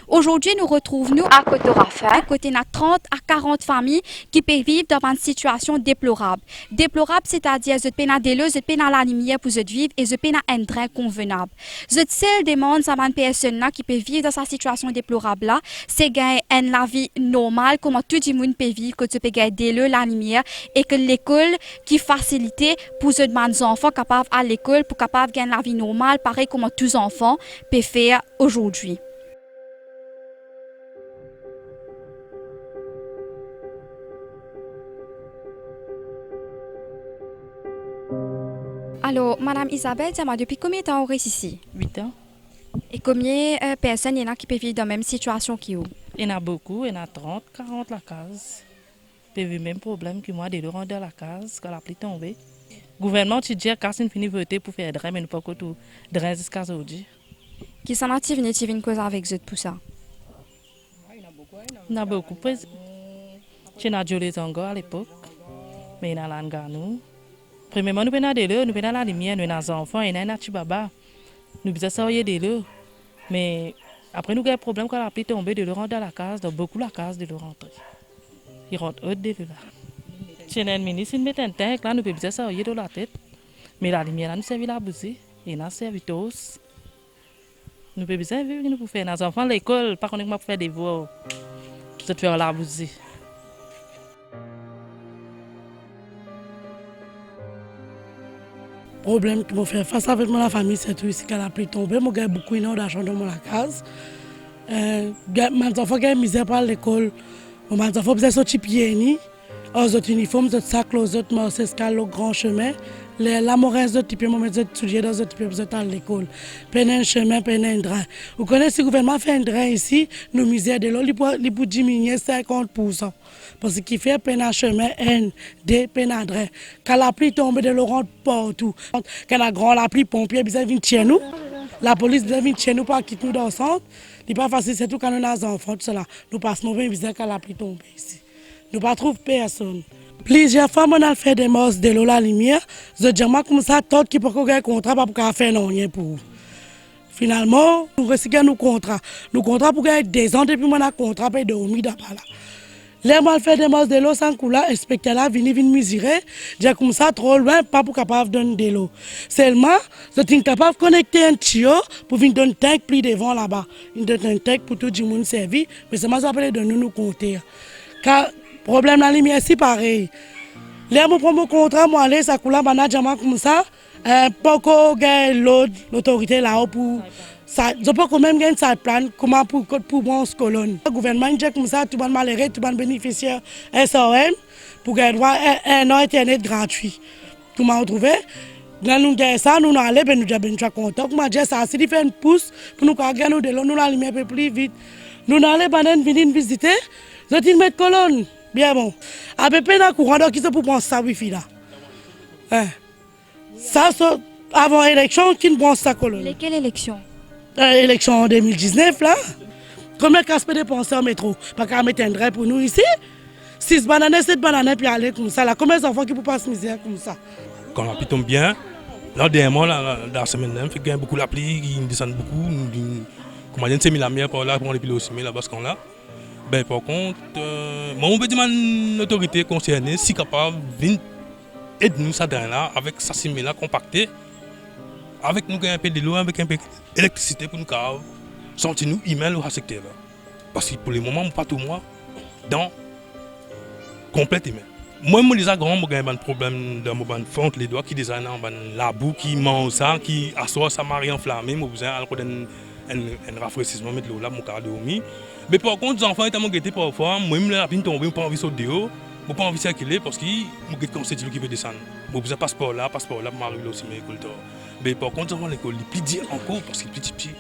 Aujourd'hui, nous retrouvons à Côte-Rafin, côté de 30 à 40 familles qui peuvent vivre dans une situation déplorable. Déplorable, c'est-à-dire que vous avez des la lumière pour vivre et vous avez un drain convenable. Je seule demande à une personne qui peut vivre dans cette situation déplorable là, c'est gagner la vie normale, comment tout le monde peut vivre, que tu peux gagner la lumière et que l'école qui facilite pour les enfants capables à l'école pour capables gagner la vie normale, pareil comme tous les enfants peuvent faire aujourd'hui. Alors, Madame Isabelle, dis-moi, depuis combien de temps vous restez ici? 8 ans. Et combien de personnes il y en a qui peuvent vivre dans la même situation que vous? Il y en a beaucoup, il y en a 30, 40 la case. Puis le même problème que moi, de le rendre dans la case, quand la pluie tombe. Le gouvernement, tu dis que c'est fini de voter pour faire des drains, mais nous pas que tout drains jusqu'à aujourd'hui. Qui s'en a-t-il venu cause avec vous pour ça? Il y en a beaucoup. Il y en a Jolie Zongo à l'époque, mais il y en a Langanou. Premièrement, nous venons de l'eau, nous venons la lumière, nous avons des enfants, et nous avons des baba. Nous avons sortir de l'eau. Mais après, nous avons un problème quand la pluie tombe, de le rendre dans la case, donc beaucoup la case de le rentrer. Il rentre haut de l'eau là. Chez le ministre, il met un tank là, nous pouvons sortir de la tête. Mais la lumière là, nous servons la bougie, et nous servons tous. Nous pouvons vivre, nous pouvons faire nos enfants à l'école, pas qu'on ait faire des voix. Nous faire la bougie. Problème que je fais face avec la famille, c'est tout ici quand la pluie tombe. Je gagne beaucoup d'argent dans la case. Mes enfants ont misère par l'école. Mes enfants ont sortir pieds nus. Aux autres uniformes, aux autres sacs, aux autres marches, escales, au grand chemin. La morin, aux autres types, aux autres étudiants, aux autres types, à l'école. Peine un chemin, peine un drain. Vous connaissez, si le gouvernement fait un drain ici, nos misères de l'eau, il peut diminuer 50%. Parce qu'il fait peine un chemin, peine un drain. Quand la pluie tombe, de l'eau rentre partout. Quand la grande la pluie, pompier, ils viennent chez nous. La police vient chez nous pour quitter nous dans le centre. Ce n'est pas facile, c'est tout quand on a des enfants, tout cela. Nous passons mauvais visage quand la pluie tombe ici. Nous ne trouvons personne. Plusieurs fois, on a fait des morts de l'eau la lumière. Je dis comme ça, tout qui peut avoir un contrat, pas pour faire rien pour vous. Finalement, nous recevons nos contrats. Nos contrats pour gagner des ans depuis mon contrat pour dormir dans là. Les mal fait des morts de l'eau sans couler, inspecteur là, vini mesurer. J'ai comme ça trop loin, pas pour capable donner de l'eau. Seulement, je suis capable de connecter un tuyau pour venir donner un tank plus devant là-bas. Il donne un tank pour tout le monde servir, mais c'est moi qui de nous compter. Car problème la lumière c'est pareil. Les mon premier contrat moi aller ça coule management comme ça pas que l'autorité là pour ça je peux quand même gagner ça plan comment pour bronze colonne. Le gouvernement dit comme ça tout le monde malheureux tout le monde bénéficiaire SOM pour gagner droit un internet gratuit. Tout m'a retrouvé dans nous gagne ça nous aller ben nous ben content comment dire ça si fait une pousse pour nous gagner nous de l'eau nous la lumière peu plus vite. Nous aller banen venir visiter, je dis mettre colonne. Bien bon. À peu près dans le courant, donc, qui c'est pour prendre ça, wifi là? Ça, c'est avant l'élection, qui ne prend ça, colonne? Quelle élection? L'élection en 2019, là. Combien de peut dépenser en métro? Pas qu'à mettre un drain pour nous ici? 6 bananes, 7 bananes, puis aller comme ça. Là. Combien d'enfants qui peuvent pas se misère comme ça? Quand la pluie tombe bien, là, dernièrement, là, dans la semaine, il fait beaucoup la pluie, il descend beaucoup. Comment dire, c'est mis la mer par là, pour les pilotes aussi, là-bas, ce qu'on a. Ben, par contre, moi, on peut demander à l'autorité concernée si capable d'aider nous ça là avec ça là compacté, avec nous un peu de l'eau, avec un peu d'électricité pour nous sortir nous email au secteur là. Parce que pour le moment, pas tout moi dans complète email. Moi, je dis grand, j'ai un problème dans mon fond les doigts qui design la boue qui mange ça, qui assoit ça marie enflammé, moi besoin un rafraîchissement mettre l'eau là mon cas dormi. Mais par contre, les enfants étaient guettés parfois, moi-même la pluie tombe, pas envie de sauter dehors, pas envie de circuler parce que je guette comme c'est qui veut descendre. Moi besoin passeport là, marie aussi mais école. Mais par contre, les enfants l'école, ils plus dire encore parce qu'ils petit petit.